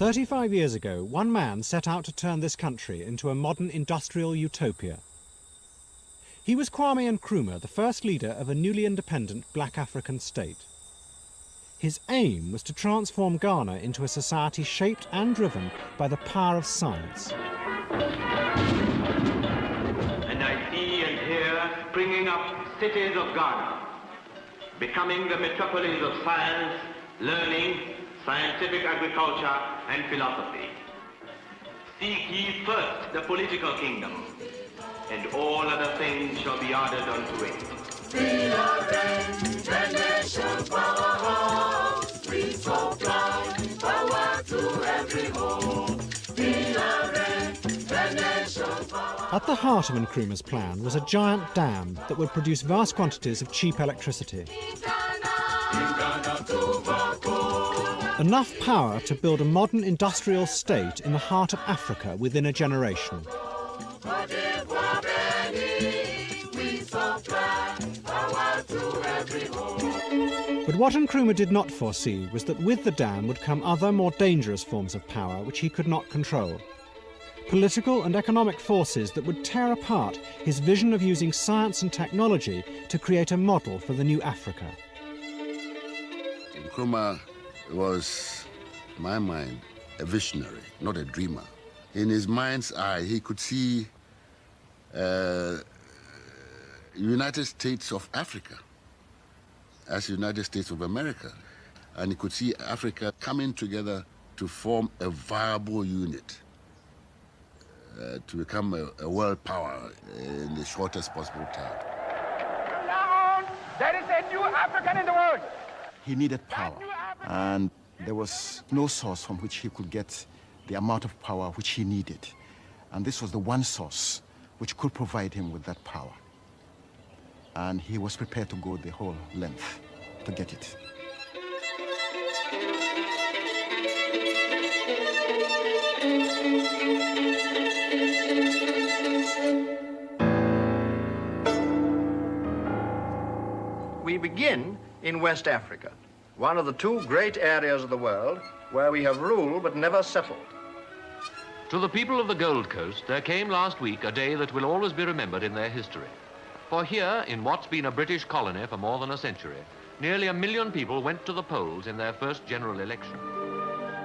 35 years ago, one man set out to turn this country into a modern industrial utopia. He was Kwame Nkrumah, the first leader of a newly independent black African state. His aim was to transform Ghana into a society shaped and driven by the power of science. And I see and hear springing up cities of Ghana, becoming the metropolis of science, learning, scientific agriculture, and philosophy. Seek ye first the political kingdom, and all other things shall be added unto it. We are the nation powerhouse. We supply power to every home. We are the nation powerhouse. At the heart of Nkrumah's plan was a giant dam that would produce vast quantities of cheap electricity. Enough power to build a modern industrial state in the heart of Africa within a generation. But what Nkrumah did not foresee was that with the dam would come other, more dangerous forms of power which he could not control. Political and economic forces that would tear apart his vision of using science and technology to create a model for the new Africa. Nkrumah was, in my mind, a visionary, not a dreamer. In his mind's eye, he could see United States of Africa as United States of America. And he could see Africa coming together to form a viable unit, to become a world power in the shortest possible time. Now on, there is a new African in the world. He needed power, and there was no source from which he could get the amount of power which he needed. And this was the one source which could provide him with that power. And he was prepared to go the whole length to get it. We begin in West Africa, one of the two great areas of the world where we have ruled but never settled. To the people of the Gold Coast, there came last week a day that will always be remembered in their history. For here, in what's been a British colony for more than a century, nearly 1 million people went to the polls in their first general election.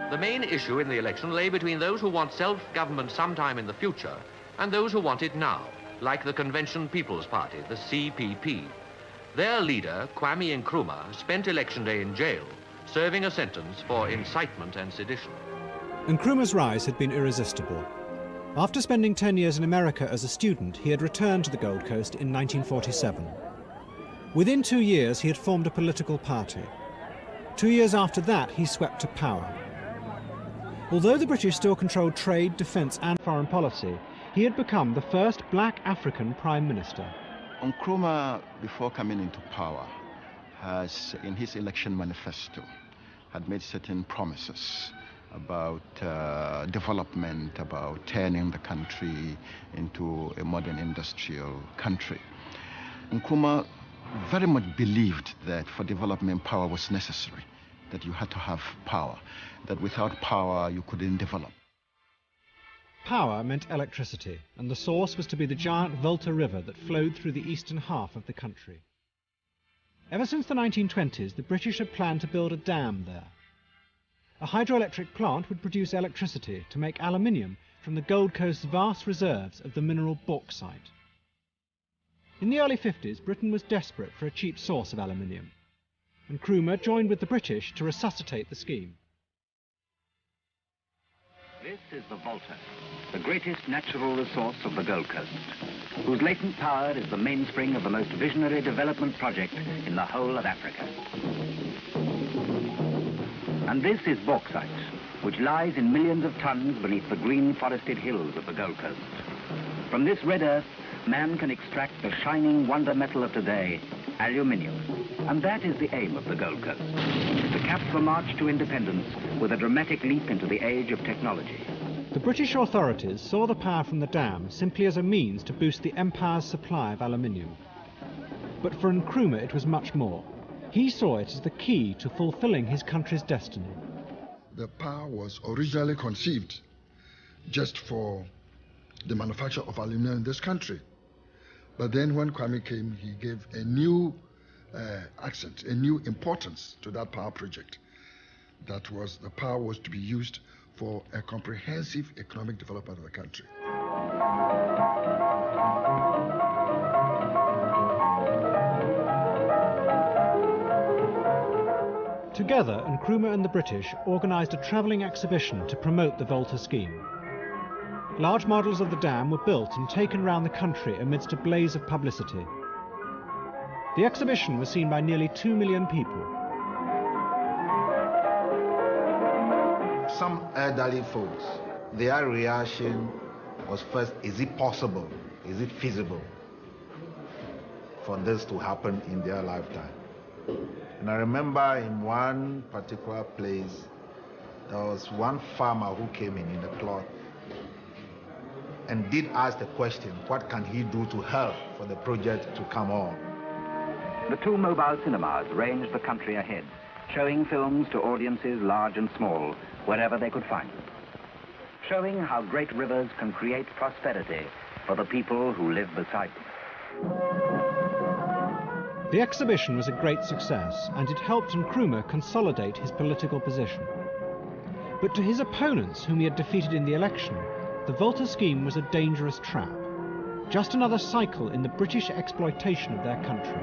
The main issue in the election lay between those who want self-government sometime in the future and those who want it now, like the Convention People's Party, the CPP. Their leader, Kwame Nkrumah, spent election day in jail, serving a sentence for incitement and sedition. Nkrumah's rise had been irresistible. After spending 10 years in America as a student, he had returned to the Gold Coast in 1947. Within 2 years, he had formed a political party. 2 years after that, he swept to power. Although the British still controlled trade, defence and foreign policy, he had become the first black African Prime Minister. Nkrumah, before coming into power, has, in his election manifesto, had made certain promises about development, about turning the country into a modern industrial country. Nkrumah very much believed that for development, power was necessary, that you had to have power, that without power, you couldn't develop. Power meant electricity, and the source was to be the giant Volta River that flowed through the eastern half of the country. Ever since the 1920s, the British had planned to build a dam there. A hydroelectric plant would produce electricity to make aluminium from the Gold Coast's vast reserves of the mineral bauxite. In the early 50s, Britain was desperate for a cheap source of aluminium, and Nkrumah joined with the British to resuscitate the scheme. This is the Volta, the greatest natural resource of the Gold Coast, whose latent power is the mainspring of the most visionary development project in the whole of Africa. And this is bauxite, which lies in millions of tons beneath the green forested hills of the Gold Coast. From this red earth, man can extract the shining wonder metal of today, aluminium. And that is the aim of the Gold Coast, to cap the march to independence with a dramatic leap into the age of technology. The British authorities saw the power from the dam simply as a means to boost the empire's supply of aluminium. But for Nkrumah it was much more. He saw it as the key to fulfilling his country's destiny. the power was originally conceived just for the manufacture of aluminum in this country. But then when Kwame came, he gave a new accent, a new importance to that power project. That was, the power was to be used for a comprehensive economic development of the country. Together, Nkrumah and the British organised a travelling exhibition to promote the Volta scheme. Large models of the dam were built and taken round the country amidst a blaze of publicity. The exhibition was seen by nearly 2 million people. Some elderly folks, their reaction was first, is it possible, is it feasible for this to happen in their lifetime? And I remember in one particular place, there was one farmer who came in the cloth and did ask the question, what can he do to help for the project to come on? The two mobile cinemas ranged the country ahead, showing films to audiences large and small, wherever they could find them. Showing how great rivers can create prosperity for the people who live beside them. The exhibition was a great success, and it helped Nkrumah consolidate his political position. But to his opponents, whom he had defeated in the election, the Volta scheme was a dangerous trap. Just another cycle in the British exploitation of their country.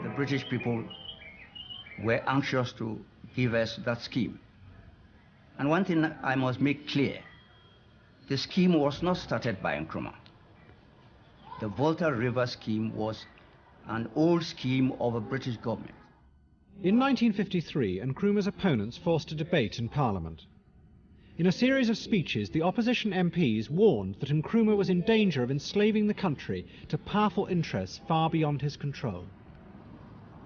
The British people were anxious to give us that scheme. And one thing I must make clear, the scheme was not started by Nkrumah. The Volta River scheme was an old scheme of a British government. In 1953, Nkrumah's opponents forced a debate in Parliament. In a series of speeches, the opposition MPs warned that Nkrumah was in danger of enslaving the country to powerful interests far beyond his control.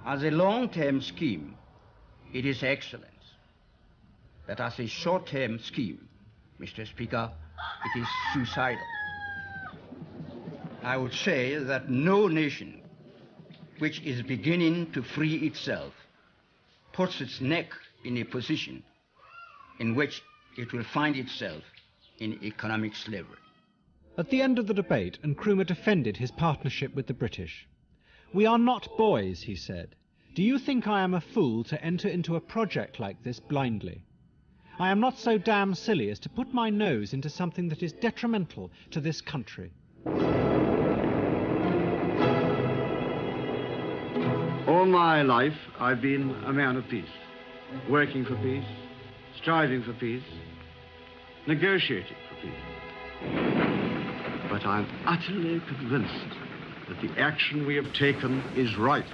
As a long-term scheme, it is excellent. But as a short-term scheme, Mr. Speaker, it is suicidal. I would say that no nation which is beginning to free itself puts its neck in a position in which it will find itself in economic slavery. At the end of the debate, Nkrumah defended his partnership with the British. "We are not boys," he said. "Do you think I am a fool to enter into a project like this blindly? I am not so damn silly as to put my nose into something that is detrimental to this country." All my life, I've been a man of peace, working for peace, striving for peace, negotiating for peace. But I'm utterly convinced that the action we have taken is right.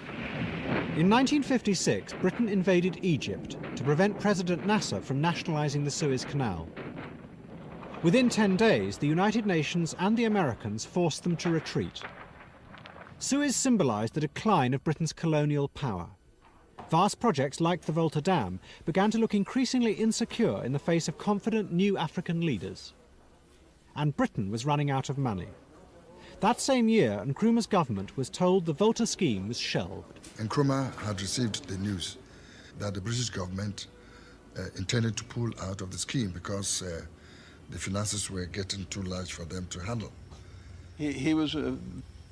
In 1956, Britain invaded Egypt to prevent President Nasser from nationalizing the Suez Canal. Within 10 days, the United Nations and the Americans forced them to retreat. Suez symbolized the decline of Britain's colonial power. Vast projects like the Volta Dam began to look increasingly insecure in the face of confident new African leaders. And Britain was running out of money. That same year, Nkrumah's government was told the Volta scheme was shelved. Nkrumah had received the news that the British government intended to pull out of the scheme because the finances were getting too large for them to handle. He was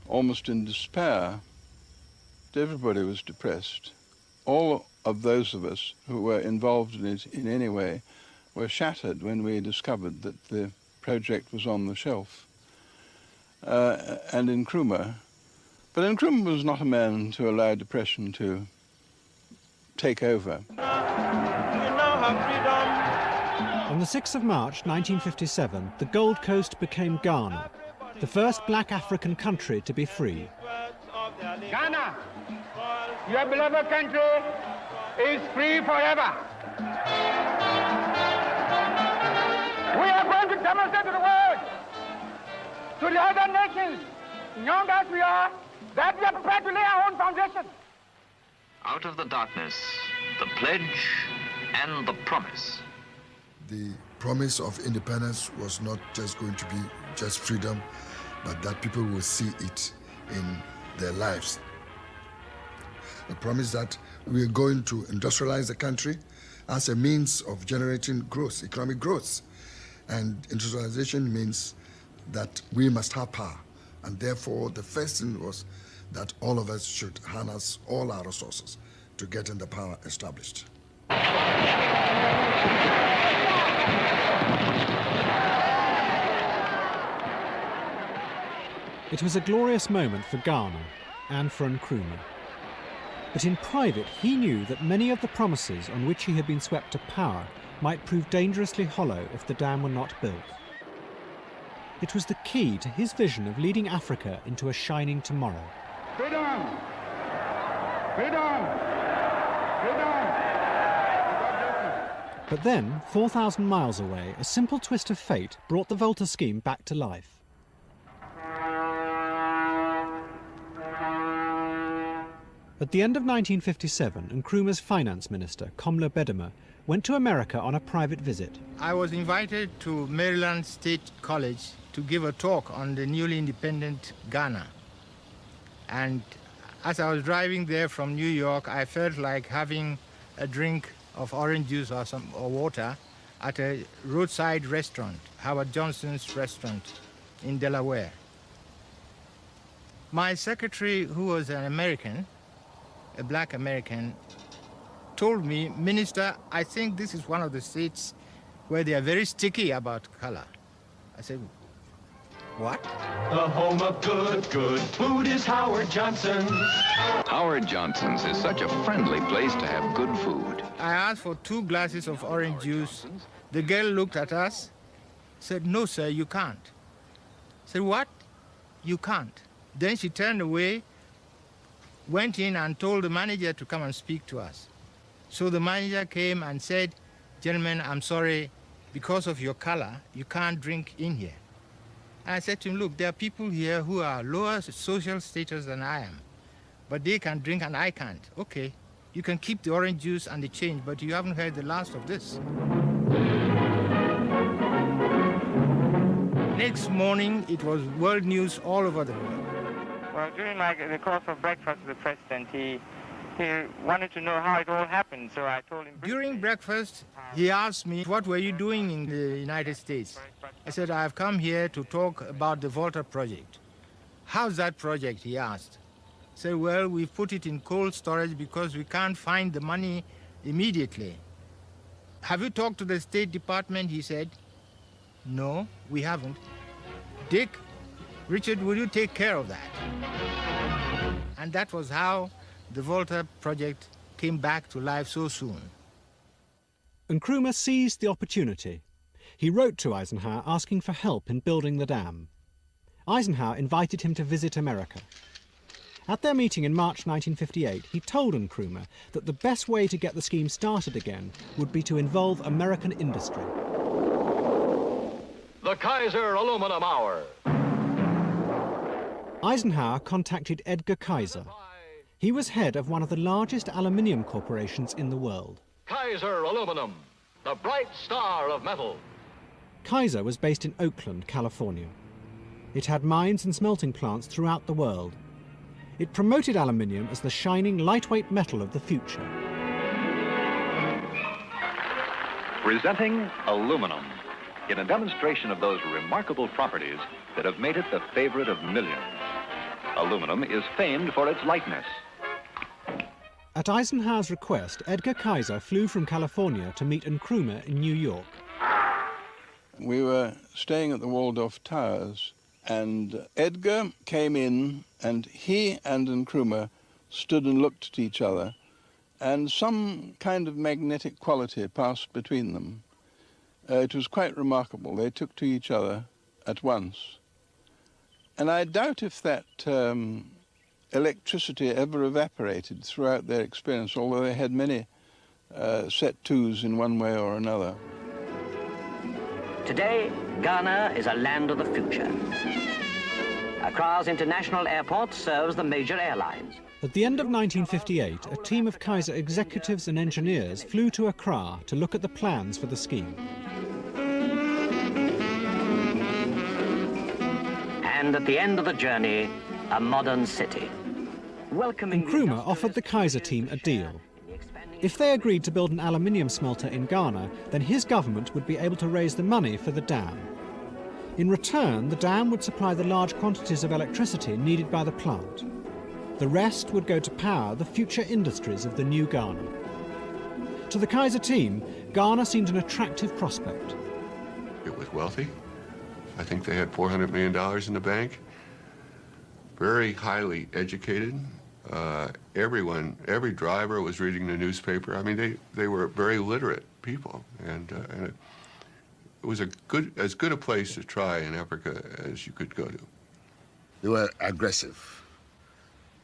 almost in despair. Everybody was depressed. All of those of us who were involved in it in any way were shattered when we discovered that the project was on the shelf. And Nkrumah, but Nkrumah was not a man to allow depression to take over. On the 6th of March 1957, the Gold Coast became Ghana, the first black African country to be free. Ghana, your beloved country, is free forever. We are going to demonstrate to the world, to the other nations, young as we are, that we are prepared to lay our own foundation. Out of the darkness, the pledge and the promise. The promise of independence was not just going to be just freedom, but that people will see it in their lives. The promise that we are going to industrialize the country as a means of generating growth, economic growth. And industrialization means that we must have power. And therefore, the first thing was that all of us should harness all our resources to getting the power established. It was a glorious moment for Ghana and for Nkrumah. But in private, he knew that many of the promises on which he had been swept to power might prove dangerously hollow if the dam were not built. It was the key to his vision of leading Africa into a shining tomorrow. Freedom! Freedom! Freedom! But then, 4,000 miles away, a simple twist of fate brought the Volta scheme back to life. At the end of 1957, Nkrumah's finance minister, Komla Bedema, went to America on a private visit. I was invited to Maryland State College to give a talk on the newly independent Ghana. And as I was driving there from New York, I felt like having a drink of orange juice or water at a roadside restaurant, Howard Johnson's restaurant in Delaware. My secretary, who was an American, a black American, told me, "Minister, I think this is one of the states where they are very sticky about color." I said, "What?" The home of good food is Howard Johnson's. Howard Johnson's is such a friendly place to have good food. I asked for 2 glasses of orange juice. The girl looked at us, said, "No, sir, you can't." I said, "What? You can't?" Then she turned away, went in and told the manager to come and speak to us. So the manager came and said, "Gentlemen, I'm sorry, because of your color, you can't drink in here." And I said to him, "Look, there are people here who are lower social status than I am, but they can drink and I can't. Okay, you can keep the orange juice and the change, but you haven't heard the last of this." Next morning, it was world news all over the world. Well, during the course of breakfast with the president, he wanted to know how it all happened, so I told him... During breakfast, he asked me, "What were you doing in the United States?" I said, "I've come here to talk about the Volta project." "How's that project?" he asked. I said, "Well, we've put it in cold storage because we can't find the money immediately." "Have you talked to the State Department?" he said. "No, we haven't." "Dick, Richard, will you take care of that?" And that was how the Volta project came back to life so soon. Nkrumah seized the opportunity. He wrote to Eisenhower asking for help in building the dam. Eisenhower invited him to visit America. At their meeting in March 1958, he told Nkrumah that the best way to get the scheme started again would be to involve American industry. The Kaiser Aluminum Hour. Eisenhower contacted Edgar Kaiser. He was head of one of the largest aluminium corporations in the world. Kaiser Aluminum, the bright star of metal. Kaiser was based in Oakland, California. It had mines and smelting plants throughout the world. It promoted aluminium as the shining, lightweight metal of the future. Presenting aluminum, in a demonstration of those remarkable properties that have made it the favorite of millions. Aluminum is famed for its lightness. At Eisenhower's request, Edgar Kaiser flew from California to meet Nkrumah in New York. We were staying at the Waldorf Towers, and Edgar came in, and he and Nkrumah stood and looked at each other, and some kind of magnetic quality passed between them. It was quite remarkable. They took to each other at once. And I doubt if that electricity ever evaporated throughout their experience, although they had many set twos in one way or another. Today, Ghana is a land of the future. Accra's international airport serves the major airlines. At the end of 1958, a team of Kaiser executives and engineers flew to Accra to look at the plans for the scheme. And at the end of the journey, a modern city. Welcoming Nkrumah offered the Kaiser team a deal. If they agreed to build an aluminium smelter in Ghana, then his government would be able to raise the money for the dam. In return, the dam would supply the large quantities of electricity needed by the plant. The rest would go to power the future industries of the new Ghana. To the Kaiser team, Ghana seemed an attractive prospect. It was wealthy. I think they had $400 million in the bank. Very highly educated. Every driver was reading the newspaper. I mean, they were very literate people, and it was as good a place to try in Africa as you could go to. They were aggressive.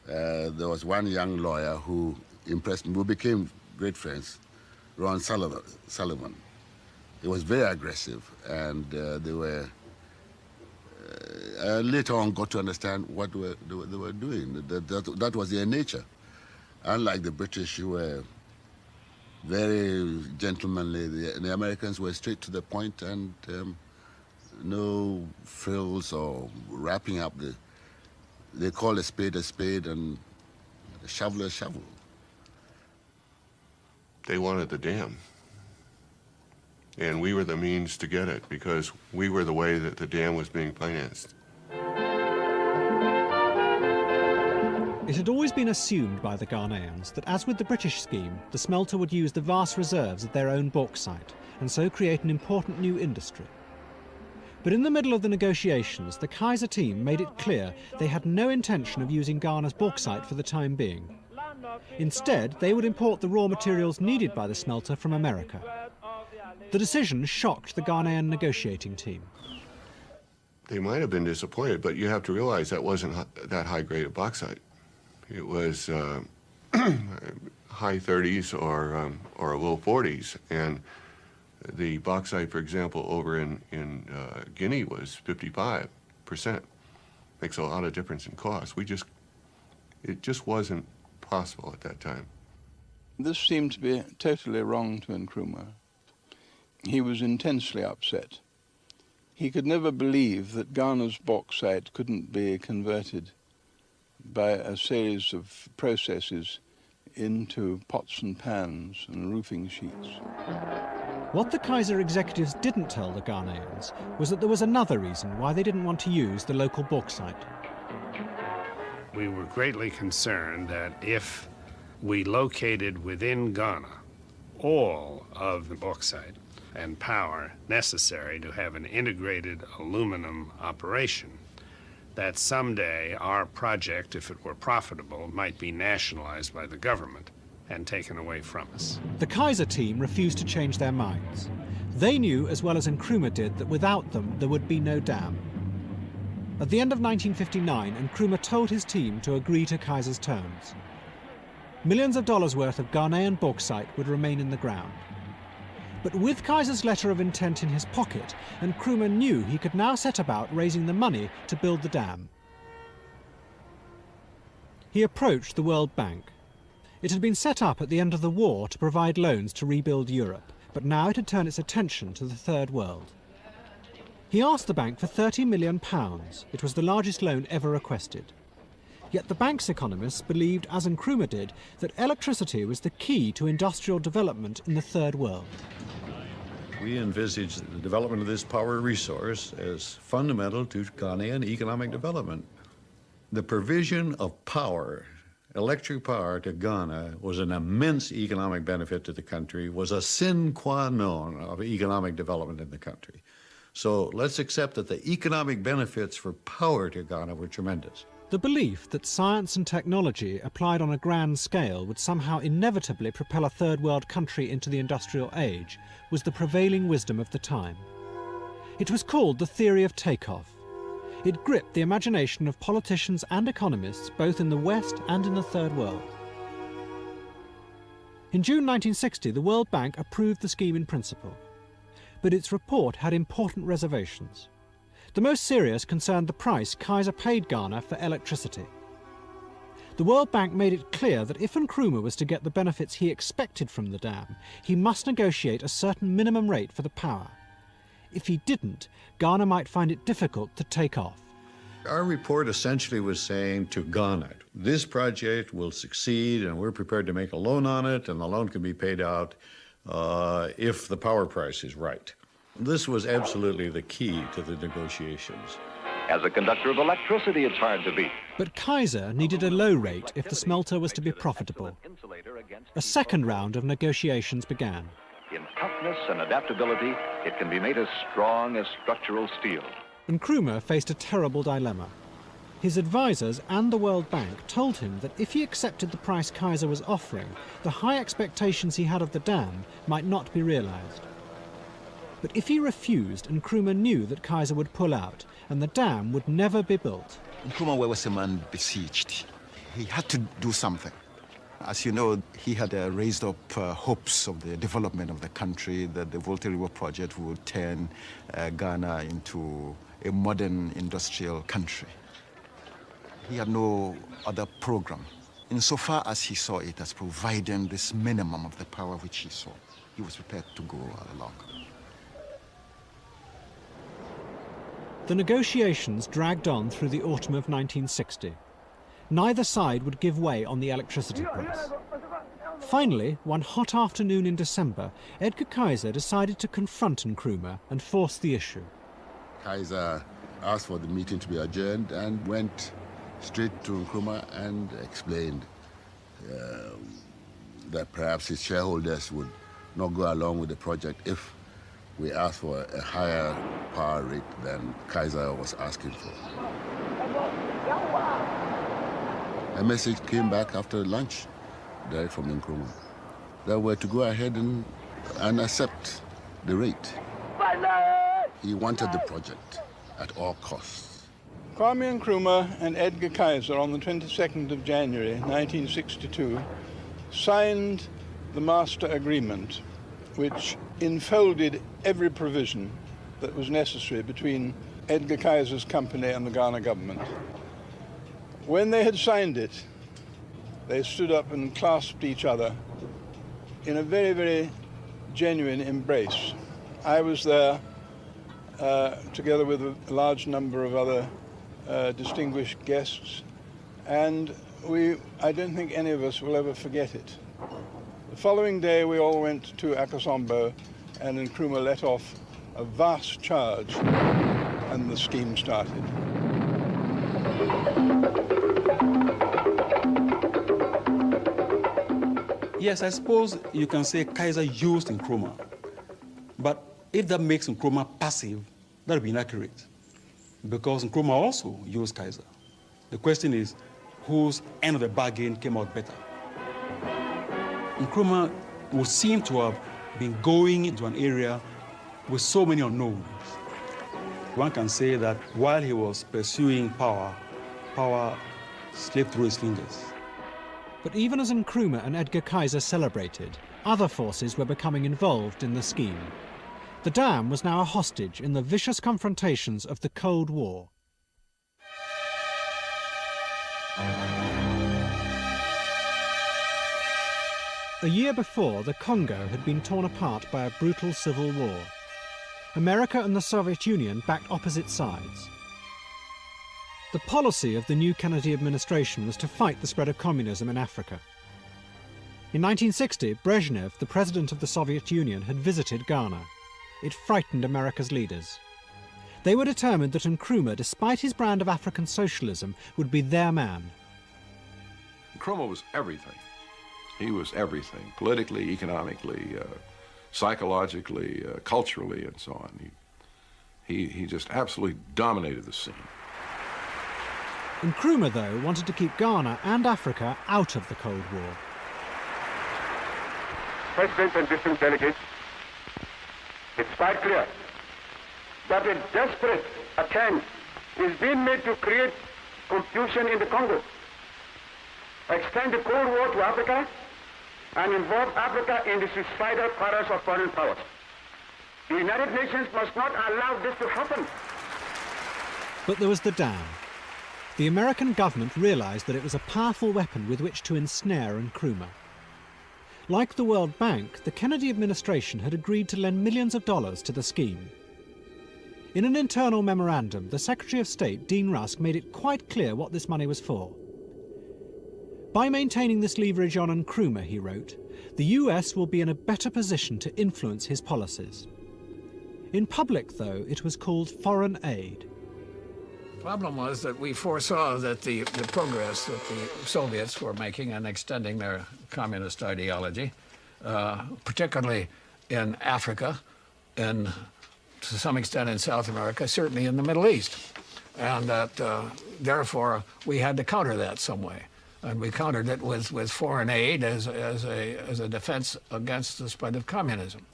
There was one young lawyer who impressed me, who became great friends, Ron Sullivan. He was very aggressive, and they were later on got to understand what they were doing. That was their nature. Unlike the British, who were very gentlemanly, the Americans were straight to the point and no frills or wrapping up. They call a spade and a shovel a shovel. They wanted the dam. And we were the means to get it because we were the way that the dam was being financed. It had always been assumed by the Ghanaians that, as with the British scheme, the smelter would use the vast reserves of their own bauxite and so create an important new industry. But in the middle of the negotiations, the Kaiser team made it clear they had no intention of using Ghana's bauxite for the time being. Instead, they would import the raw materials needed by the smelter from America. The decision shocked the Ghanaian negotiating team. They might have been disappointed, but you have to realize that wasn't that high grade of bauxite. It was high 30s or low 40s, and the bauxite, for example, over in Guinea was 55%. Makes a lot of difference in cost. It just wasn't possible at that time. This seemed to be totally wrong to Nkrumah. He was intensely upset. He could never believe that Ghana's bauxite couldn't be converted by a series of processes into pots and pans and roofing sheets. What the Kaiser executives didn't tell the Ghanaians was that there was another reason why they didn't want to use the local bauxite. We were greatly concerned that if we located within Ghana all of the bauxite and power necessary to have an integrated aluminum operation, that someday our project, if it were profitable, might be nationalized by the government and taken away from us. The Kaiser team refused to change their minds. They knew as well as Nkrumah did that without them there would be no dam. At the end of 1959, Nkrumah told his team to agree to Kaiser's terms. Millions of dollars worth of Ghanaian bauxite would remain in the ground. But with Kaiser's letter of intent in his pocket, Nkrumah knew he could now set about raising the money to build the dam. He approached the World Bank. It had been set up at the end of the war to provide loans to rebuild Europe, but now it had turned its attention to the Third World. He asked the bank for £30 million. It was the largest loan ever requested. Yet the bank's economists believed, as Nkrumah did, that electricity was the key to industrial development in the Third World. We envisage the development of this power resource as fundamental to Ghanaian economic development. The provision of power, electric power to Ghana, was an immense economic benefit to the country, was a sine qua non of economic development in the country. So let's accept that the economic benefits for power to Ghana were tremendous. The belief that science and technology applied on a grand scale would somehow inevitably propel a third world country into the industrial age was the prevailing wisdom of the time. It was called the theory of takeoff. It gripped the imagination of politicians and economists both in the West and in the Third World. In June 1960, the World Bank approved the scheme in principle, but its report had important reservations. The most serious concerned the price Kaiser paid Ghana for electricity. The World Bank made it clear that if Nkrumah was to get the benefits he expected from the dam, he must negotiate a certain minimum rate for the power. If he didn't, Ghana might find it difficult to take off. Our report essentially was saying to Ghana, this project will succeed and we're prepared to make a loan on it, and the loan can be paid out if the power price is right. This was absolutely the key to the negotiations. As a conductor of electricity, it's hard to beat. But Kaiser needed a low rate if the smelter was to be profitable. A second round of negotiations began. In toughness and adaptability, it can be made as strong as structural steel. Nkrumah faced a terrible dilemma. His advisors and the World Bank told him that if he accepted the price Kaiser was offering, the high expectations he had of the dam might not be realized. But if he refused, Nkrumah knew that Kaiser would pull out and the dam would never be built. Nkrumah was a man besieged. He had to do something. As you know, he had raised up hopes of the development of the country, that the Volta River project would turn Ghana into a modern industrial country. He had no other program. Insofar as he saw it as providing this minimum of the power which he saw, he was prepared to go along. The negotiations dragged on through the autumn of 1960. Neither side would give way on the electricity price. Finally, one hot afternoon in December, Edgar Kaiser decided to confront Nkrumah and force the issue. Kaiser asked for the meeting to be adjourned and went straight to Nkrumah and explained that perhaps his shareholders would not go along with the project if we asked for a higher power rate than Kaiser was asking for. A message came back after lunch, direct from Nkrumah, that we're to go ahead and accept the rate. He wanted the project at all costs. Kwame Nkrumah and Edgar Kaiser on the 22nd of January 1962 signed the master agreement, which enfolded every provision that was necessary between Edgar Kaiser's company and the Ghana government. When they had signed it, they stood up and clasped each other in a very, very genuine embrace. I was there together with a large number of other distinguished guests, and I don't think any of us will ever forget it. The following day, we all went to Akosombo, and Nkrumah let off a vast charge, and the scheme started. Yes, I suppose you can say Kaiser used Nkrumah, but if that makes Nkrumah passive, that would be inaccurate, because Nkrumah also used Kaiser. The question is, whose end of the bargain came out better? Nkrumah would seem to have been going into an area with so many unknowns. One can say that while he was pursuing power, power slipped through his fingers. But even as Nkrumah and Edgar Kaiser celebrated, other forces were becoming involved in the scheme. The dam was now a hostage in the vicious confrontations of the Cold War. A year before, the Congo had been torn apart by a brutal civil war. America and the Soviet Union backed opposite sides. The policy of the new Kennedy administration was to fight the spread of communism in Africa. In 1960, Brezhnev, the president of the Soviet Union, had visited Ghana. It frightened America's leaders. They were determined that Nkrumah, despite his brand of African socialism, would be their man. Nkrumah was everything. He was everything, politically, economically, psychologically, culturally, and so on. He just absolutely dominated the scene. Nkrumah, though, wanted to keep Ghana and Africa out of the Cold War. President and distinct delegates, it's quite clear that a desperate attempt is being made to create confusion in the Congo, extend the Cold War to Africa, and involve Africa in the suicidal quarrels of foreign powers. The United Nations must not allow this to happen. But there was the dam. The American government realized that it was a powerful weapon with which to ensnare Nkrumah. Like the World Bank, the Kennedy administration had agreed to lend millions of dollars to the scheme. In an internal memorandum, the Secretary of State, Dean Rusk, made it quite clear what this money was for. By maintaining this leverage on Nkrumah, he wrote, the US will be in a better position to influence his policies. In public, though, it was called foreign aid. The problem was that we foresaw that the progress that the Soviets were making in extending their communist ideology, particularly in Africa and to some extent in South America, certainly in the Middle East, and that therefore we had to counter that some way. And we countered it with foreign aid as a defense against the spread of communism.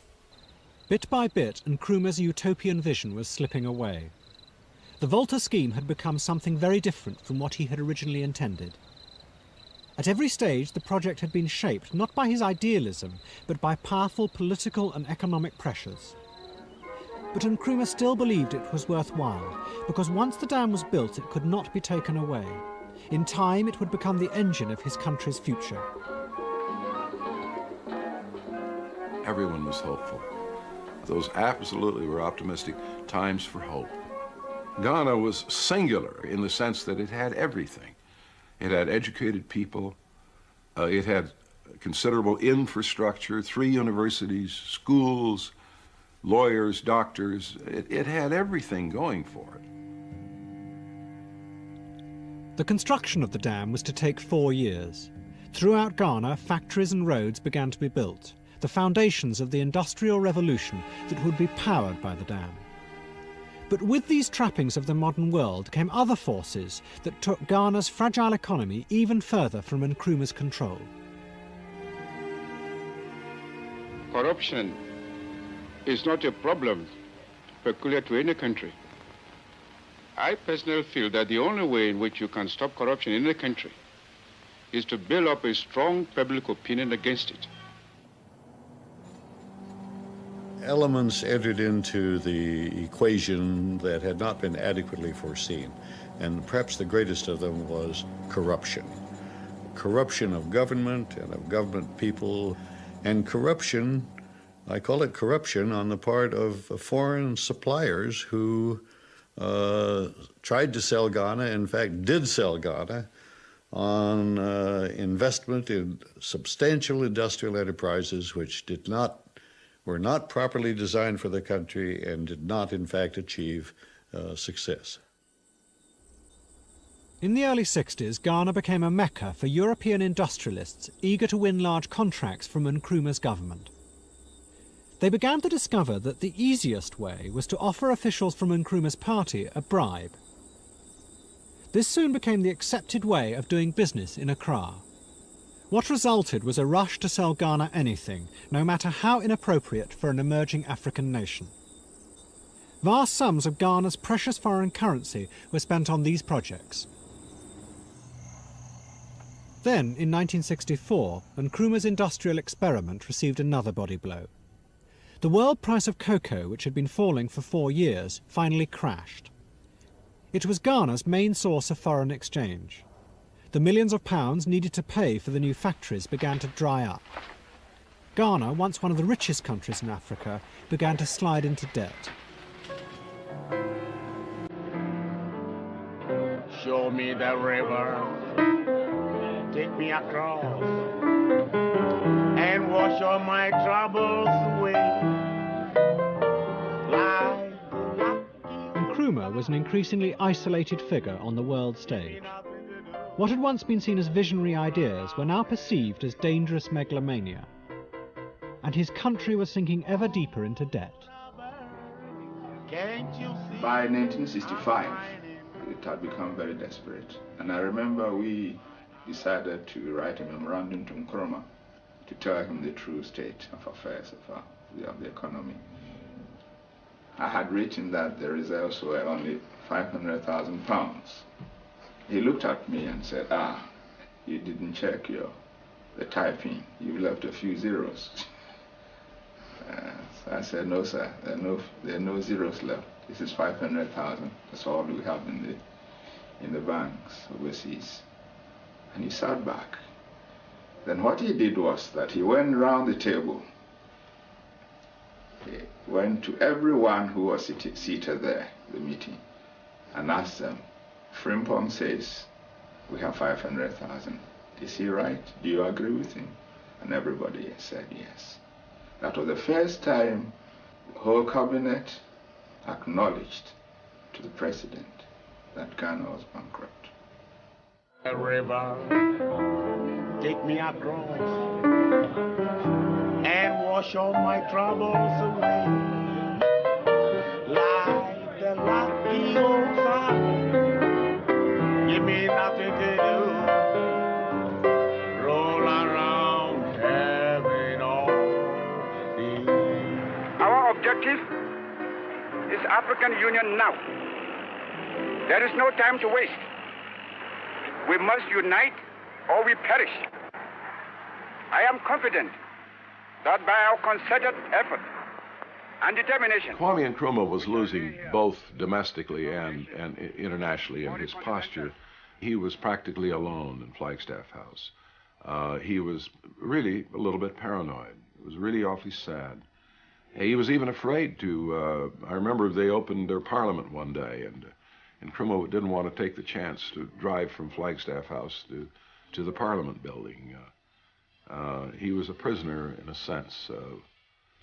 Bit by bit, Nkrumah's utopian vision was slipping away. The Volta scheme had become something very different from what he had originally intended. At every stage, the project had been shaped not by his idealism, but by powerful political and economic pressures. But Nkrumah still believed it was worthwhile, because once the dam was built, it could not be taken away. In time, it would become the engine of his country's future. Everyone was hopeful. Those absolutely were optimistic times for hope. Ghana was singular in the sense that it had everything. It had educated people. It had considerable infrastructure, 3 universities, schools, lawyers, doctors. It had everything going for it. The construction of the dam was to take 4 years. Throughout Ghana, factories and roads began to be built, the foundations of the industrial revolution that would be powered by the dam. But with these trappings of the modern world came other forces that took Ghana's fragile economy even further from Nkrumah's control. Corruption is not a problem peculiar to any country. I personally feel that the only way in which you can stop corruption in a country is to build up a strong public opinion against it. Elements entered into the equation that had not been adequately foreseen, and perhaps the greatest of them was corruption. Corruption of government and of government people, and corruption, I call it corruption on the part of foreign suppliers who tried to sell Ghana, in fact did sell Ghana, on investment in substantial industrial enterprises which were not properly designed for the country and did not in fact achieve success. In the early 60s, Ghana became a mecca for European industrialists eager to win large contracts from Nkrumah's government. They began to discover that the easiest way was to offer officials from Nkrumah's party a bribe. This soon became the accepted way of doing business in Accra. What resulted was a rush to sell Ghana anything, no matter how inappropriate for an emerging African nation. Vast sums of Ghana's precious foreign currency were spent on these projects. Then, in 1964, Nkrumah's industrial experiment received another body blow. The world price of cocoa, which had been falling for 4 years, finally crashed. It was Ghana's main source of foreign exchange. The millions of pounds needed to pay for the new factories began to dry up. Ghana, once one of the richest countries in Africa, began to slide into debt. Show me the river, take me across, and wash all my troubles away. Nkrumah was an increasingly isolated figure on the world stage. What had once been seen as visionary ideas were now perceived as dangerous megalomania. And his country was sinking ever deeper into debt. By 1965, it had become very desperate. And I remember we decided to write a memorandum to Nkrumah to tell him the true state of affairs of the economy. I had written that the reserves were only £500,000. He looked at me and said, you didn't check the typing. You left a few zeros. So I said, no, sir, there are no zeros left. This is 500,000. That's all we have in the banks overseas. And he sat back. Then what he did was that he went round the table. went to everyone who was seated there, the meeting, and asked them, Frimpong says we have 500,000. Is he right? Do you agree with him? And everybody said yes. That was the first time the whole cabinet acknowledged to the president that Ghana was bankrupt. The river, take me across and wash all my troubles away. Like the lucky old farmer, give me nothing to do. Roll around heaven all day. Our objective is African Union now. There is no time to waste. We must unite or we perish. I am confident that by our concerted effort and determination... Kwame Nkrumah was losing both domestically and internationally in his posture. He was practically alone in Flagstaff House. He was really a little bit paranoid. It was really awfully sad. He was even afraid to... I remember they opened their parliament one day, and Nkrumah didn't want to take the chance to drive from Flagstaff House to the Parliament building. He was a prisoner in a sense.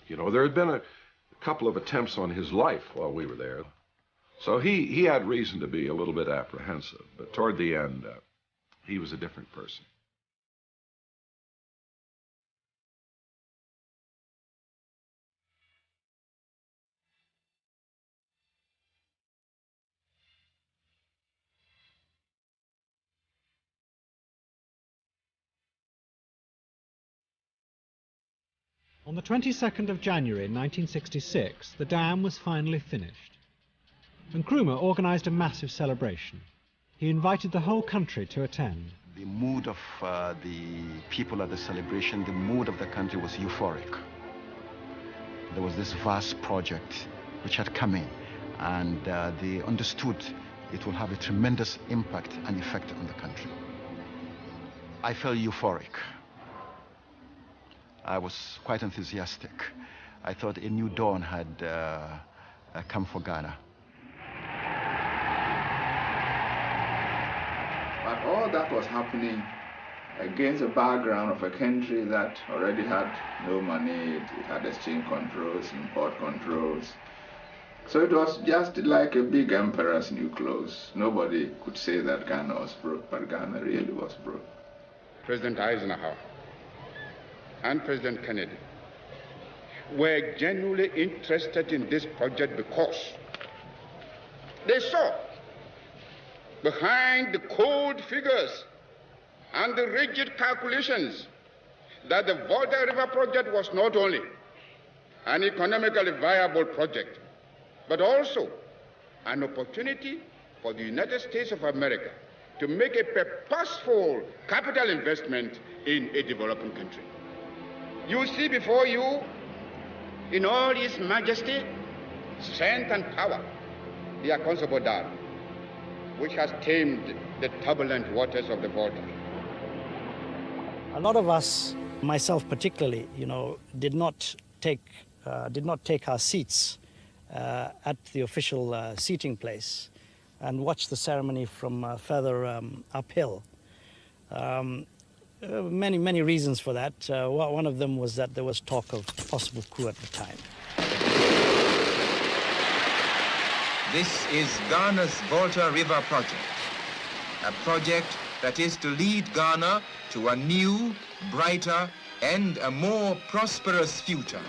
You know, there had been a couple of attempts on his life while we were there. So he had reason to be a little bit apprehensive, but toward the end, he was a different person. On the 22nd of January 1966, the dam was finally finished. Nkrumah organized a massive celebration. He invited the whole country to attend. The mood of the people at the celebration, the mood of the country was euphoric. There was this vast project which had come in, and they understood it will have a tremendous impact and effect on the country. I felt euphoric. I was quite enthusiastic. I thought a new dawn had come for Ghana. But all that was happening against the background of a country that already had no money, it had exchange controls, import controls. So it was just like a big emperor's new clothes. Nobody could say that Ghana was broke, but Ghana really was broke. President Eisenhower and President Kennedy were genuinely interested in this project because they saw behind the cold figures and the rigid calculations that the Volta River project was not only an economically viable project, but also an opportunity for the United States of America to make a purposeful capital investment in a developing country. You see before you, in all its majesty, strength, and power, the Akonsobo Dam, which has tamed the turbulent waters of the Volta. A lot of us, myself particularly, did not take our seats at the official seating place and watch the ceremony from further uphill. Many reasons for that. One of them was that there was talk of possible coup at the time. This is Ghana's Volta River project, a project that is to lead Ghana to a new, brighter, and a more prosperous future.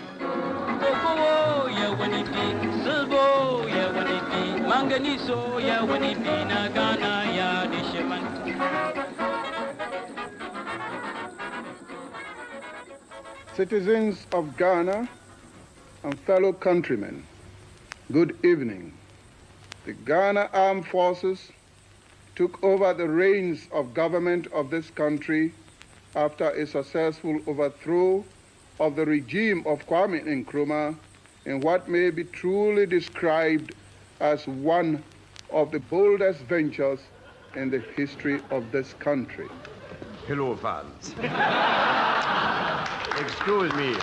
Citizens of Ghana and fellow countrymen, good evening. The Ghana Armed Forces took over the reins of government of this country after a successful overthrow of the regime of Kwame Nkrumah in what may be truly described as one of the boldest ventures in the history of this country. Hello, fans. Excuse me.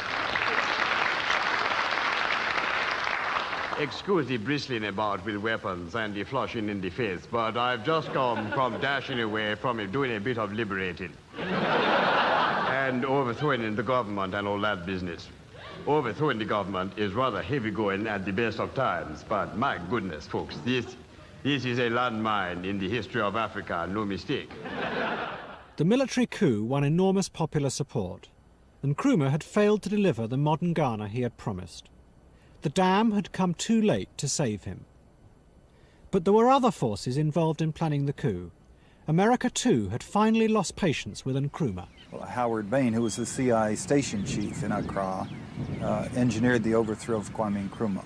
Excuse the bristling about with weapons and the flushing in the face, but I've just come from dashing away from it, doing a bit of liberating. And overthrowing the government and all that business. Overthrowing the government is rather heavy going at the best of times, but my goodness, folks, this is a landmine in the history of Africa, no mistake. The military coup won enormous popular support, and Nkrumah had failed to deliver the modern Ghana he had promised. The dam had come too late to save him. But there were other forces involved in planning the coup. America, too, had finally lost patience with Nkrumah. Well, Howard Bain, who was the CIA station chief in Accra, engineered the overthrow of Kwame Nkrumah.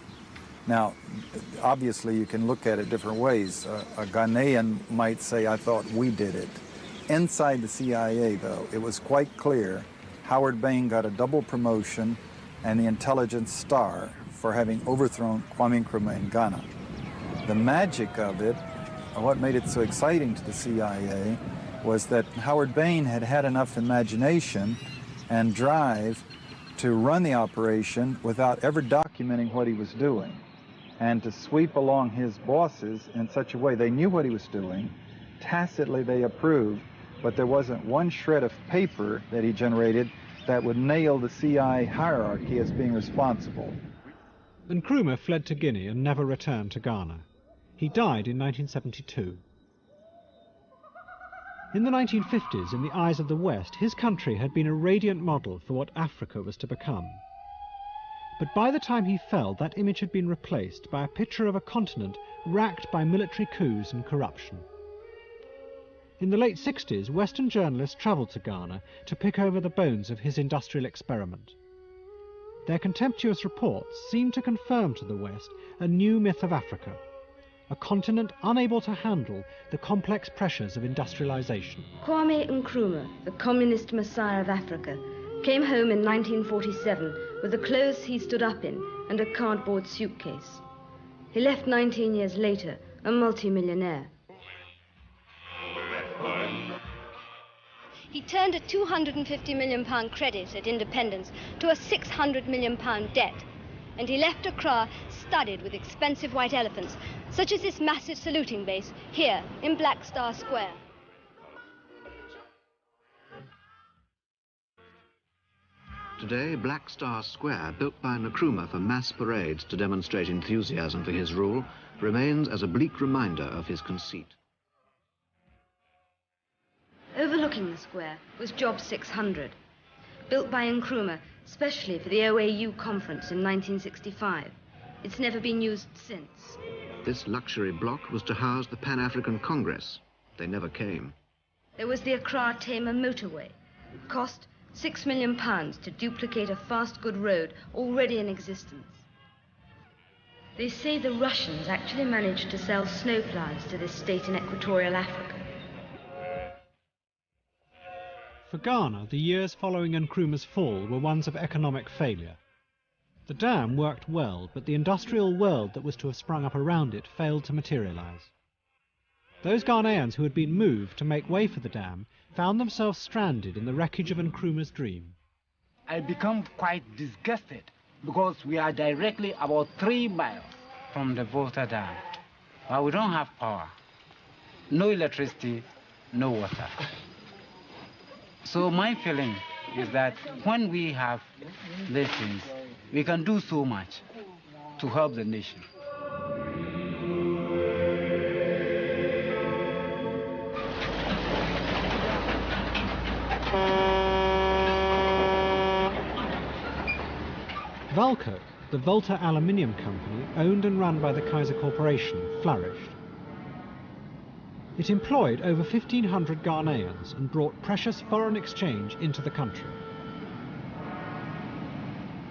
Now, obviously, you can look at it different ways. A Ghanaian might say, I thought we did it. Inside the CIA, though, it was quite clear Howard Bain got a double promotion and the Intelligence Star for having overthrown Kwame Nkrumah in Ghana. The magic of it, what made it so exciting to the CIA, was that Howard Bain had had enough imagination and drive to run the operation without ever documenting what he was doing, and to sweep along his bosses in such a way they knew what he was doing, tacitly they approved, but there wasn't one shred of paper that he generated that would nail the CIA hierarchy as being responsible. Nkrumah fled to Guinea and never returned to Ghana. He died in 1972. In the 1950s, in the eyes of the West, his country had been a radiant model for what Africa was to become. But by the time he fell, that image had been replaced by a picture of a continent racked by military coups and corruption. In the late 60s, Western journalists travelled to Ghana to pick over the bones of his industrial experiment. Their contemptuous reports seemed to confirm to the West a new myth of Africa, a continent unable to handle the complex pressures of industrialization. Kwame Nkrumah, the communist messiah of Africa, came home in 1947 with the clothes he stood up in and a cardboard suitcase. He left 19 years later, a multimillionaire. He turned a £250 million credit at independence to a £600 million debt, and he left Accra studded with expensive white elephants, such as this massive saluting base here in Black Star Square. Today, Black Star Square, built by Nkrumah for mass parades to demonstrate enthusiasm for his rule, remains as a bleak reminder of his conceit. Overlooking the square was Job 600, built by Nkrumah specially for the OAU conference in 1965. It's never been used since. This luxury block was to house the Pan-African Congress. They never came. There was the Accra-Tema motorway. It cost £6 million to duplicate a fast good road already in existence. They say the Russians actually managed to sell snowplows to this state in equatorial Africa. For Ghana, the years following Nkrumah's fall were ones of economic failure. The dam worked well, but the industrial world that was to have sprung up around it failed to materialize. Those Ghanaians who had been moved to make way for the dam found themselves stranded in the wreckage of Nkrumah's dream. I become quite disgusted because we are directly about 3 miles from the Volta Dam. But we don't have power, no electricity, no water. So my feeling is that when we have these things, we can do so much to help the nation. Valco, the Volta aluminium company, owned and run by the Kaiser Corporation, flourished. It employed over 1,500 Ghanaians and brought precious foreign exchange into the country.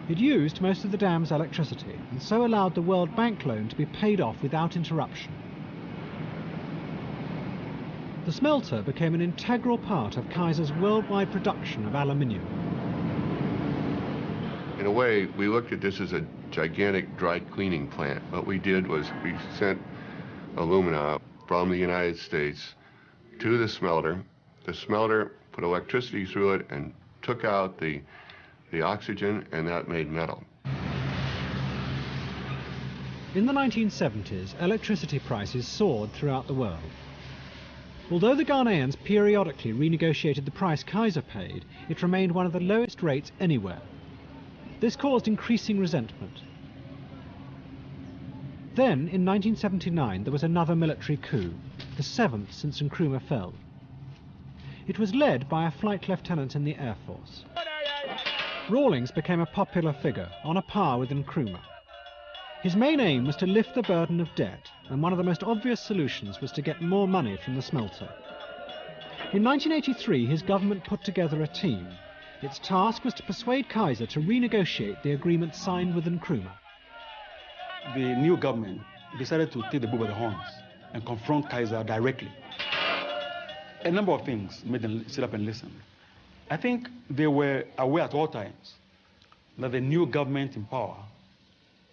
It used most of the dam's electricity and so allowed the World Bank loan to be paid off without interruption. The smelter became an integral part of Kaiser's worldwide production of aluminium. In a way, we looked at this as a gigantic dry cleaning plant. What we did was we sent alumina from the United States to the smelter. The smelter put electricity through it and took out the oxygen, and that made metal. In the 1970s, electricity prices soared throughout the world. Although the Ghanaians periodically renegotiated the price Kaiser paid, it remained one of the lowest rates anywhere. This caused increasing resentment. Then, in 1979, there was another military coup, the 7th since Nkrumah fell. It was led by a flight lieutenant in the Air Force. Rawlings became a popular figure, on a par with Nkrumah. His main aim was to lift the burden of debt, and one of the most obvious solutions was to get more money from the smelter. In 1983, his government put together a team. Its task was to persuade Kaiser to renegotiate the agreement signed with Nkrumah. The new government decided to take the bull by the horns and confront Kaiser directly. A number of things made them sit up and listen. I think they were aware at all times that the new government in power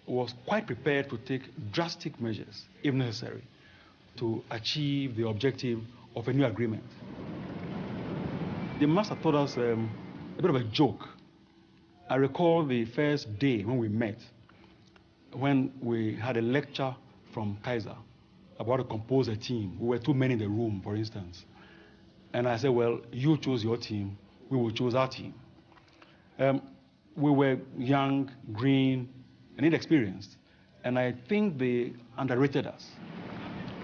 was quite prepared to take drastic measures, if necessary, to achieve the objective of a new agreement. They must have taught us a bit of a joke. I recall the first day when we met, when we had a lecture from Kaiser about to compose a team. We were too many in the room, for instance. And I said, well, you choose your team, we will choose our team. We were young, green, and inexperienced, and I think they underrated us.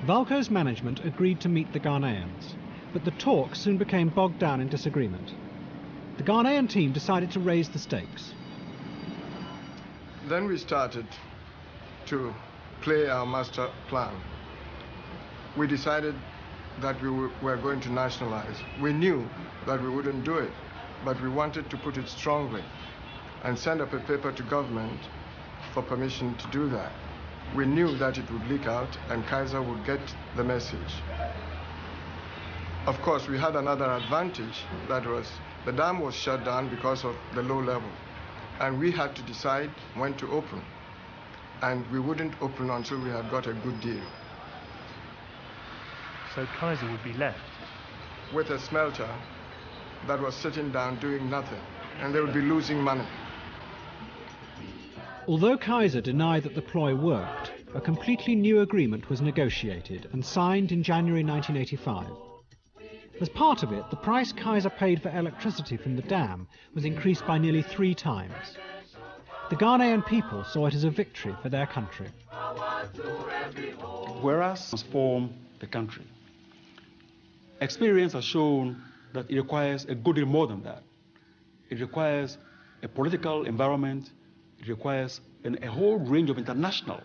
Valco's management agreed to meet the Ghanaians, but the talks soon became bogged down in disagreement. The Ghanaian team decided to raise the stakes. Then we started to play our master plan. We decided that we were going to nationalize. We knew that we wouldn't do it, but we wanted to put it strongly and send up a paper to government for permission to do that. We knew that it would leak out and Kaiser would get the message. Of course, we had another advantage, that was the dam was shut down because of the low level, and we had to decide when to open. And we wouldn't open until we had got a good deal. So Kaiser would be left with a smelter that was sitting down doing nothing, and they would be losing money. Although Kaiser denied that the ploy worked, a completely new agreement was negotiated and signed in January 1985. As part of it, the price Kaiser paid for electricity from the dam was increased by nearly 3 times. The Ghanaian people saw it as a victory for their country. Whereas transform the country, experience has shown that it requires a good deal more than that. It requires a political environment. It requires a whole range of international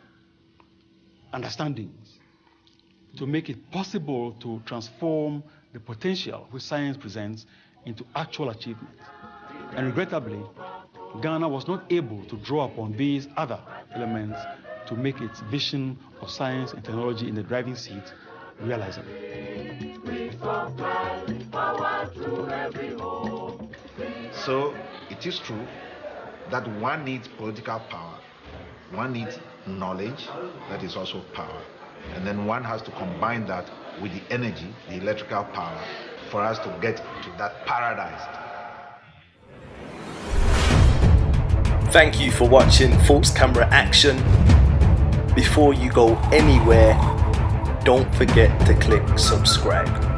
understandings to make it possible to transform the potential which science presents into actual achievement. And regrettably, Ghana was not able to draw upon these other elements to make its vision of science and technology in the driving seat realizable. So it is true that one needs political power, one needs knowledge, that is also power. And then one has to combine that with the energy, the electrical power, for us to get to that paradise. Thank you for watching False Camera Action. Before you go anywhere, don't forget to click subscribe.